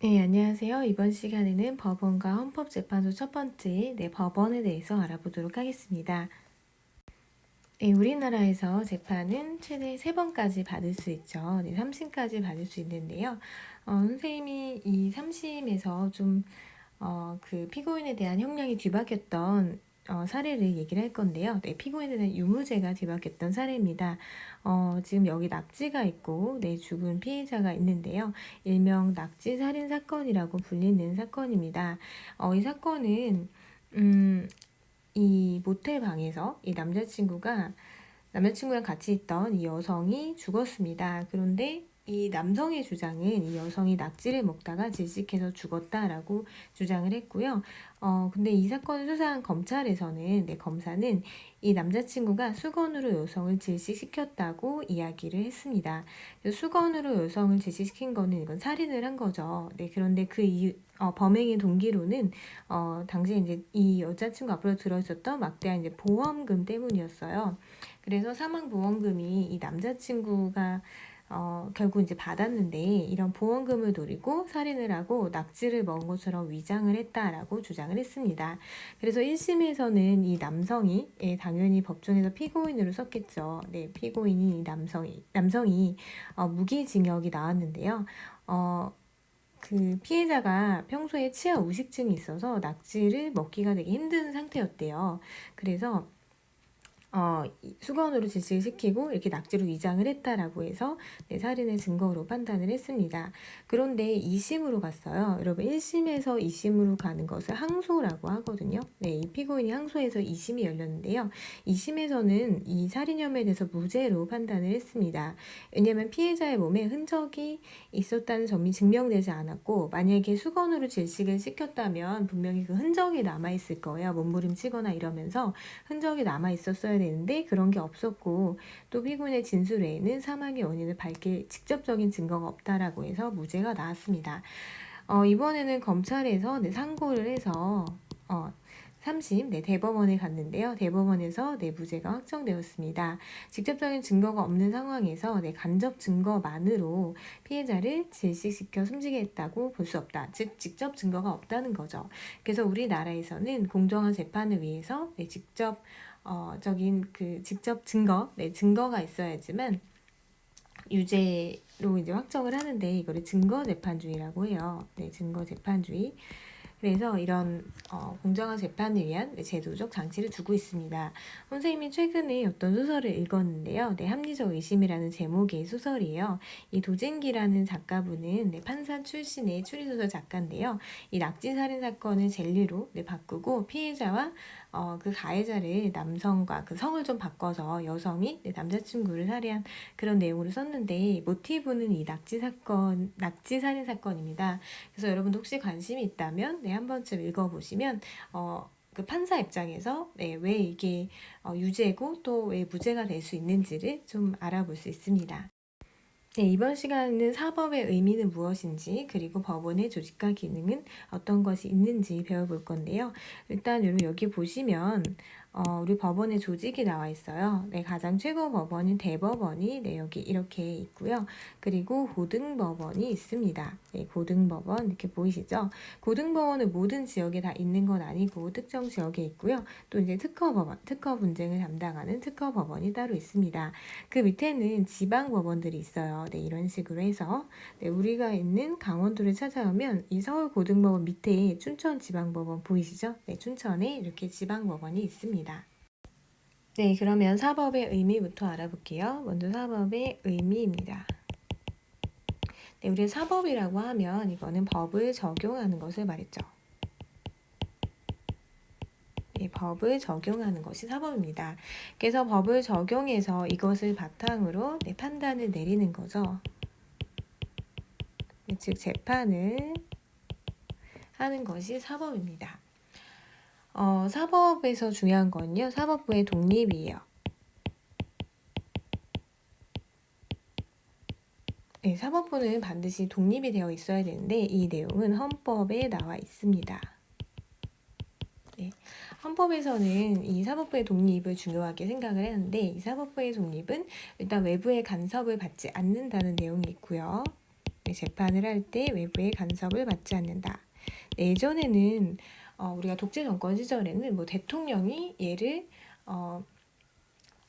네, 안녕하세요. 이번 시간에는 법원과 헌법재판소 첫 번째, 법원에 대해서 알아보도록 하겠습니다. 네, 우리나라에서 재판은 최대 3번까지 받을 수 있죠. 3심까지 받을 수 있는데요. 선생님이 이 3심에서 좀 그 피고인에 대한 형량이 뒤바뀌었던 사례를 얘기를 할 건데요. 피고인에 대한 유무죄가 뒤바뀌었던 사례입니다. 지금 여기 낙지가 있고 죽은 피해자가 있는데요. 일명 낙지 살인 사건이라고 불리는 사건입니다. 이 사건은 이 모텔 방에서 이 남자친구랑 같이 있던 이 여성이 죽었습니다. 그런데 이 남성의 주장은 이 여성이 낙지를 먹다가 질식해서 죽었다라고 주장을 했고요. 근데 이 사건을 수사한 검찰에서는, 검사는 이 남자친구가 수건으로 여성을 질식시켰다고 이야기를 했습니다. 수건으로 여성을 질식시킨 거는 이건 살인을 한 거죠. 그런데 그 이유, 범행의 동기로는 당시에 이제 이 여자친구 앞으로 들어있었던 막대한 이제 보험금 때문이었어요. 그래서 사망보험금이 이 남자친구가 결국 이제 받았는데 이런 보험금을 노리고 살인을 하고 낙지를 먹은 것처럼 위장을 했다라고 주장을 했습니다. 그래서 1심에서는 이 남성이 당연히 법정에서 피고인으로 섰겠죠. 피고인이 남성이 무기징역이 나왔는데요. 그 피해자가 평소에 치아 우식증이 있어서 낙지를 먹기가 되게 힘든 상태였대요. 그래서 수건으로 질식시키고 이렇게 낙지로 위장을 했다라고 해서 살인의 증거로 판단을 했습니다. 그런데 2심으로 갔어요. 여러분 1심에서 2심으로 가는 것을 항소라고 하거든요. 이 피고인이 항소해서 2심이 열렸는데요. 2심에서는 이 살인 혐의에 대해서 무죄로 판단을 했습니다. 왜냐하면 피해자의 몸에 흔적이 있었다는 점이 증명되지 않았고 만약에 수건으로 질식을 시켰다면 분명히 그 흔적이 남아있을 거예요. 몸부림치거나 이러면서 흔적이 남아있었어야 되는데 그런 게 없었고 또 피고인의 진술 외에는 사망의 원인을 밝힐 직접적인 증거가 없다라고 해서 무죄가 나왔습니다. 이번에는 검찰에서 상고를 해서 3심 대법원에 갔는데요. 대법원에서 무죄가 확정되었습니다. 직접적인 증거가 없는 상황에서 간접 증거만으로 피해자를 질식시켜 숨지게 했다고 볼 수 없다. 즉 직접 증거가 없다는 거죠. 그래서 우리나라에서는 공정한 재판을 위해서 직접 증거가 있어야지만 유죄로 이제 확정을 하는데 이거를 증거재판주의라고 해요. 증거재판주의. 그래서 이런 공정한 재판을 위한 제도적 장치를 두고 있습니다. 선생님이 최근에 어떤 소설을 읽었는데요. 합리적 의심이라는 제목의 소설이에요. 이 도진기라는 작가분은 판사 출신의 추리소설 작가인데요. 이 낙지살인 사건을 젤리로 바꾸고 피해자와 그 가해자를 남성과 그 성을 좀 바꿔서 여성이 남자친구를 살해한 그런 내용으로 썼는데 모티브는 이 낙지살인 사건입니다. 그래서 여러분도 혹시 관심이 있다면 한 번쯤 읽어보시면 그 판사 입장에서 왜 이게 유죄고 또 왜 무죄가 될 수 있는지를 좀 알아볼 수 있습니다. 이번 시간은 사법의 의미는 무엇인지 그리고 법원의 조직과 기능은 어떤 것이 있는지 배워볼 건데요. 일단 여기 보시면 우리 법원의 조직이 나와 있어요. 가장 최고 법원인 대법원이 여기 이렇게 있고요. 그리고 고등법원이 있습니다. 고등법원 이렇게 보이시죠? 고등법원은 모든 지역에 다 있는 건 아니고 특정 지역에 있고요. 또 이제 특허법원, 특허 분쟁을 담당하는 특허법원이 따로 있습니다. 그 밑에는 지방법원들이 있어요. 이런 식으로 해서 우리가 있는 강원도를 찾아오면 이 서울고등법원 밑에 춘천지방법원 보이시죠? 춘천에 이렇게 지방법원이 있습니다. 그러면 사법의 의미부터 알아볼게요. 먼저 사법의 의미입니다. 우리 사법이라고 하면 이거는 법을 적용하는 것을 말했죠. 법을 적용하는 것이 사법입니다. 그래서 법을 적용해서 이것을 바탕으로 판단을 내리는 거죠. 즉 재판을 하는 것이 사법입니다. 사법에서 중요한 건요. 사법부의 독립이에요. 사법부는 반드시 독립이 되어 있어야 되는데 이 내용은 헌법에 나와 있습니다. 헌법에서는 이 사법부의 독립을 중요하게 생각을 하는데 이 사법부의 독립은 일단 외부의 간섭을 받지 않는다는 내용이 있고요. 재판을 할 때 외부의 간섭을 받지 않는다. 예전에는 우리가 독재 정권 시절에는 뭐 대통령이 얘를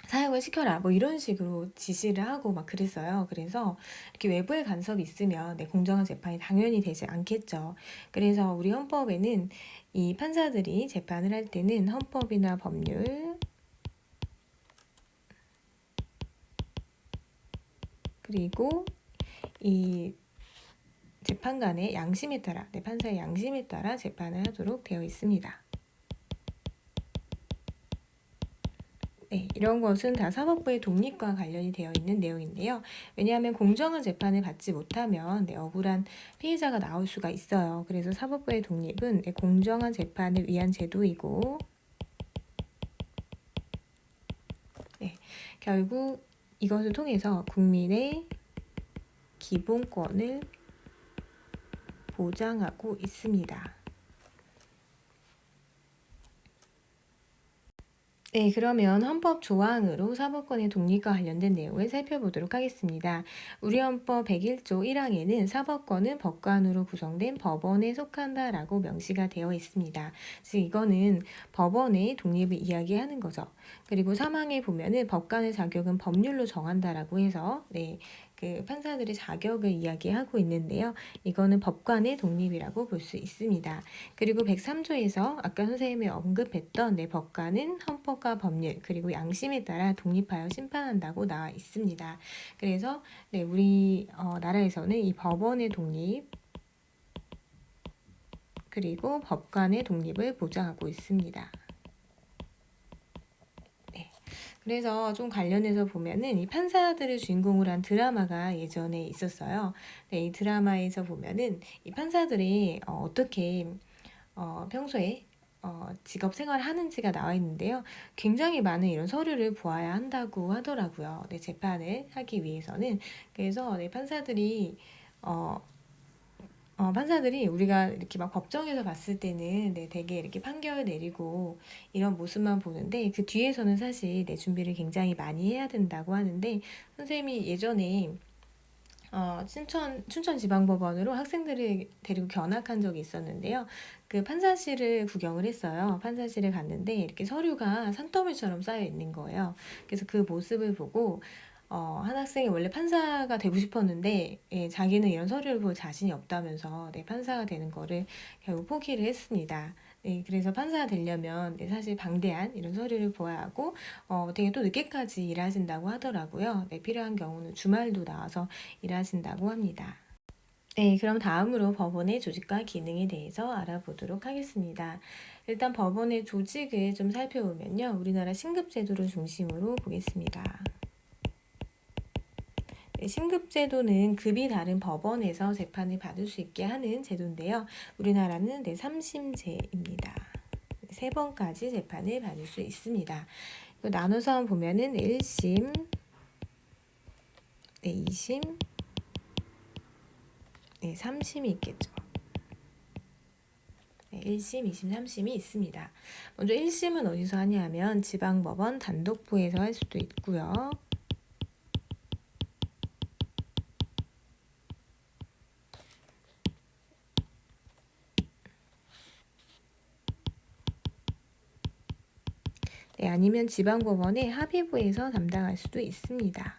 사형을 시켜라 뭐 이런 식으로 지시를 하고 막 그랬어요. 그래서 이렇게 외부의 간섭이 있으면 공정한 재판이 당연히 되지 않겠죠. 그래서 우리 헌법에는 이 판사들이 재판을 할 때는 헌법이나 법률 그리고 이 재판관의 양심에 따라 판사의 양심에 따라 재판을 하도록 되어 있습니다. 이런 것은 다 사법부의 독립과 관련이 되어 있는 내용인데요. 왜냐하면 공정한 재판을 받지 못하면 억울한 피해자가 나올 수가 있어요. 그래서 사법부의 독립은 공정한 재판을 위한 제도이고 결국 이것을 통해서 국민의 기본권을 보장하고 있습니다. 그러면 헌법 조항으로 사법권의 독립과 관련된 내용을 살펴보도록 하겠습니다. 우리 헌법 101조 1항에는 사법권은 법관으로 구성된 법원에 속한다라고 명시가 되어 있습니다. 즉 이거는 법원의 독립을 이야기하는 거죠. 그리고 3항에 보면은 법관의 자격은 법률로 정한다라고 해서 그 판사들의 자격을 이야기하고 있는데요. 이거는 법관의 독립이라고 볼 수 있습니다. 그리고 103조에서 아까 선생님이 언급했던 법관은 헌법과 법률 그리고 양심에 따라 독립하여 심판한다고 나와 있습니다. 그래서 우리 나라에서는 이 법원의 독립 그리고 법관의 독립을 보장하고 있습니다. 그래서 좀 관련해서 보면은 이 판사들을 주인공으로 한 드라마가 예전에 있었어요. 이 드라마에서 보면은 이 판사들이 어떻게 평소에 직업 생활을 하는지가 나와 있는데요. 굉장히 많은 이런 서류를 보아야 한다고 하더라고요. 재판을 하기 위해서는. 그래서 판사들이 우리가 이렇게 막 법정에서 봤을 때는 되게 이렇게 판결을 내리고 이런 모습만 보는데 그 뒤에서는 사실 준비를 굉장히 많이 해야 된다고 하는데 선생님이 예전에 춘천지방법원으로 학생들을 데리고 견학한 적이 있었는데요. 그 판사실을 구경을 했어요. 판사실에 갔는데 이렇게 서류가 산더미처럼 쌓여 있는 거예요. 그래서 그 모습을 보고 한 학생이 원래 판사가 되고 싶었는데 자기는 이런 서류를 볼 자신이 없다면서 판사가 되는 거를 결국 포기를 했습니다. 그래서 판사가 되려면 사실 방대한 이런 서류를 보아야 하고 되게 또 늦게까지 일하신다고 하더라고요. 필요한 경우는 주말도 나와서 일하신다고 합니다. 그럼 다음으로 법원의 조직과 기능에 대해서 알아보도록 하겠습니다. 일단 법원의 조직을 좀 살펴보면요. 우리나라 신급제도를 중심으로 보겠습니다. 신급제도는 급이 다른 법원에서 재판을 받을 수 있게 하는 제도인데요. 우리나라는 3심제입니다. 3번까지 재판을 받을 수 있습니다. 나눠서 보면은 1심, 2심, 3심이 있겠죠. 1심, 2심, 3심이 있습니다. 먼저 1심은 어디서 하냐면 지방법원 단독부에서 할 수도 있고요. 아니면 지방법원의 합의부에서 담당할 수도 있습니다.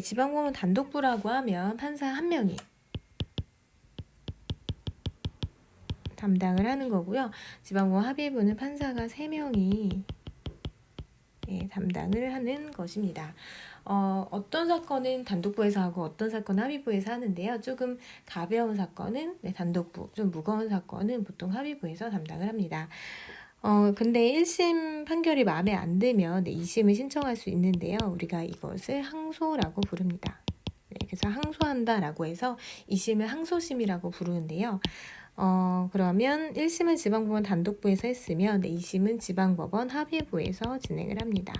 지방법원 단독부라고 하면 판사 1명이 담당을 하는 거고요. 지방법원 합의부는 판사가 3명이 담당을 하는 것입니다. 어떤 사건은 단독부에서 하고 어떤 사건은 합의부에서 하는데요. 조금 가벼운 사건은 단독부, 좀 무거운 사건은 보통 합의부에서 담당을 합니다. 근데 1심 판결이 마음에 안 들면 2심을 신청할 수 있는데요. 우리가 이것을 항소라고 부릅니다. 그래서 항소한다라고 해서 2심을 항소심이라고 부르는데요. 그러면 1심은 지방법원 단독부에서 했으면 2심은 지방법원 합의부에서 진행을 합니다.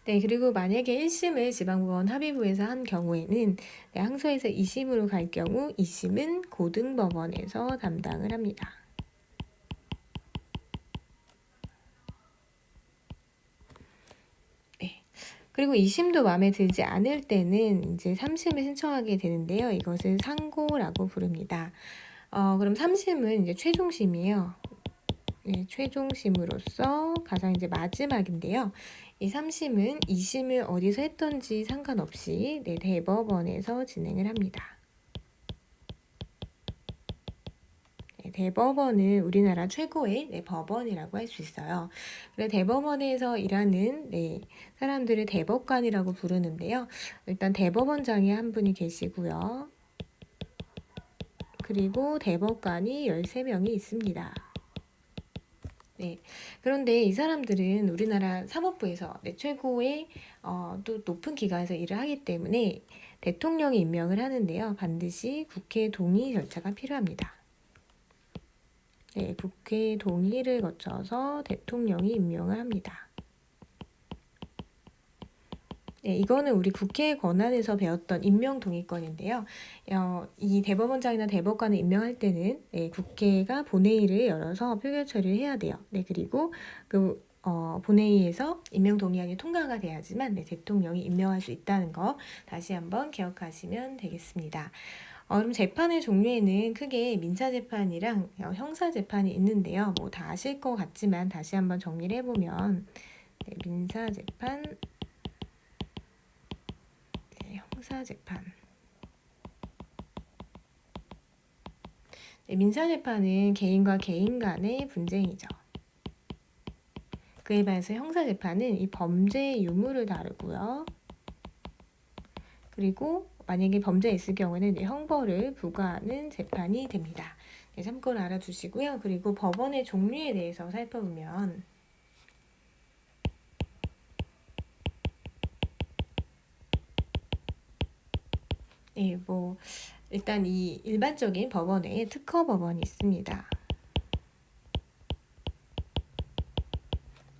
네, 그리고 만약에 1심을 지방법원 합의부에서 한 경우에는 네, 항소에서 2심으로 갈 경우 2심은 고등법원에서 담당을 합니다. 네. 그리고 2심도 마음에 들지 않을 때는 이제 3심을 신청하게 되는데요. 이것을 상고라고 부릅니다. 그럼 3심은 이제 최종심이에요. 네, 최종심으로서 가장 이제 마지막인데요. 이 3심은 2심을 어디서 했던지 상관없이 네, 대법원에서 진행을 합니다. 네, 대법원은 우리나라 최고의 네, 법원이라고 할 수 있어요. 그래서 대법원에서 일하는 네, 사람들을 대법관이라고 부르는데요. 일단 대법원장이 한 분이 계시고요. 그리고 대법관이 13명이 있습니다. 네. 그런데 이 사람들은 우리나라 사법부에서 네, 최고의 또 높은 기관에서 일을 하기 때문에 대통령이 임명을 하는데요. 반드시 국회 동의 절차가 필요합니다. 네, 국회 동의를 거쳐서 대통령이 임명을 합니다. 네, 이거는 우리 국회 권한에서 배웠던 임명동의권인데요. 이 대법원장이나 대법관을 임명할 때는 네, 국회가 본회의를 열어서 표결 처리를 해야 돼요. 네, 그리고 그 본회의에서 임명동의안이 통과가 돼야지만 네, 대통령이 임명할 수 있다는 거 다시 한번 기억하시면 되겠습니다. 그럼 재판의 종류에는 크게 민사재판이랑 형사재판이 있는데요. 뭐 다 아실 것 같지만 다시 한번 정리를 해보면 네, 민사재판, 형사재판. 네, 민사재판은 개인과 개인 간의 분쟁이죠. 그에 반해서 형사재판은 이 범죄의 유무를 다루고요. 그리고 만약에 범죄가 있을 경우에는 형벌을 부과하는 재판이 됩니다. 네, 참고로 알아두시고요. 그리고 법원의 종류에 대해서 살펴보면 네, 뭐 일단 이 일반적인 법원에 특허 법원이 있습니다.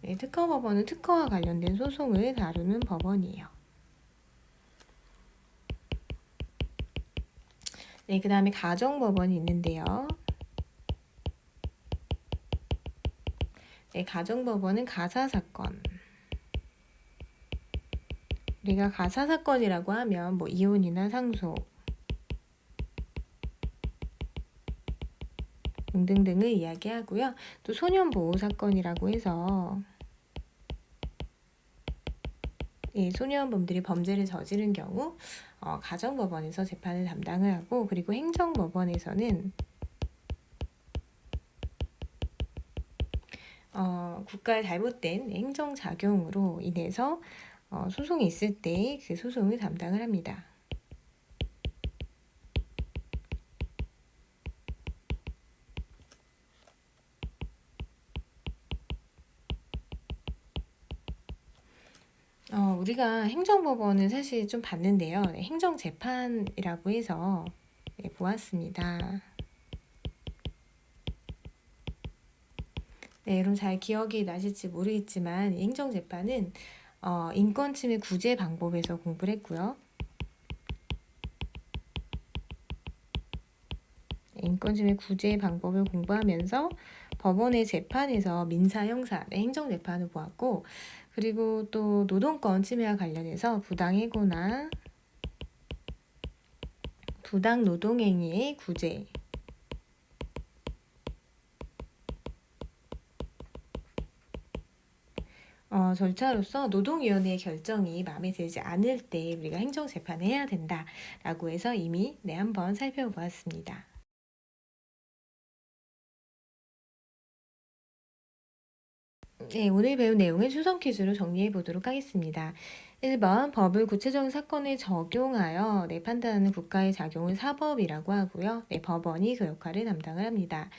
네, 특허 법원은 특허와 관련된 소송을 다루는 법원이에요. 네, 그 다음에 가정법원이 있는데요. 네, 가정법원은 가사사건. 우리가 가사사건이라고 하면 뭐 이혼이나 상속 등등등을 이야기하고요. 또 소년보호사건이라고 해서 소년범들이 범죄를 저지른 경우 가정법원에서 재판을 담당을 하고, 그리고 행정법원에서는 국가의 잘못된 행정작용으로 인해서 소송이 있을 때 그 소송을 담당을 합니다. 우리가 행정법원은 사실 좀 봤는데요. 네, 행정재판이라고 해서 네, 보았습니다. 네, 여러분 잘 기억이 나실지 모르겠지만 행정재판은 인권침해 구제 방법에서 공부를 했고요. 인권침해 구제 방법을 공부하면서 법원의 재판에서 민사, 형사, 행정재판을 보았고, 그리고 또 노동권 침해와 관련해서 부당해고나 부당 노동행위의 구제, 절차로서 노동위원회의 결정이 마음에 들지 않을 때 우리가 행정재판을 해야 된다라고 해서 이미 한번 살펴보았습니다. 네, 오늘 배운 내용을 추선 퀴즈로 정리해 보도록 하겠습니다. 1번 법을 구체적인 사건에 적용하여 판단하는 국가의 작용을 사법이라고 하고요. 법원이 그 역할을 담당을 합니다.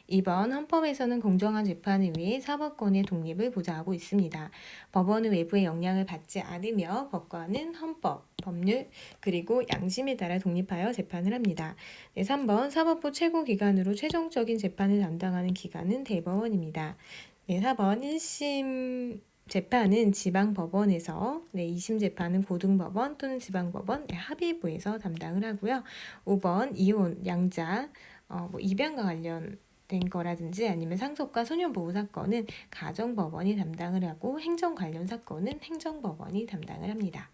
2번 헌법에서는 공정한 재판을 위해 사법권의 독립을 보장하고 있습니다. 법원은 외부의 영향을 받지 않으며 법관은 헌법, 법률, 그리고 양심에 따라 독립하여 재판을 합니다. 3번 사법부 최고기관으로 최종적인 재판을 담당하는 기관은 대법원입니다. 4번 1심 재판은 지방법원에서, 2심 재판은 고등법원 또는 지방법원, 합의부에서 담당을 하고요. 5번 이혼, 양자, 입양과 관련된 거라든지 아니면 상속과 소년보호 사건은 가정법원이 담당을 하고 행정 관련 사건은 행정법원이 담당을 합니다.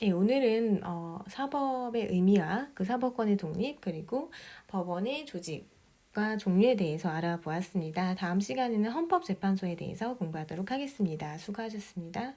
오늘은 사법의 의미와 그 사법권의 독립 그리고 법원의 조직과 종류에 대해서 알아보았습니다. 다음 시간에는 헌법재판소에 대해서 공부하도록 하겠습니다. 수고하셨습니다.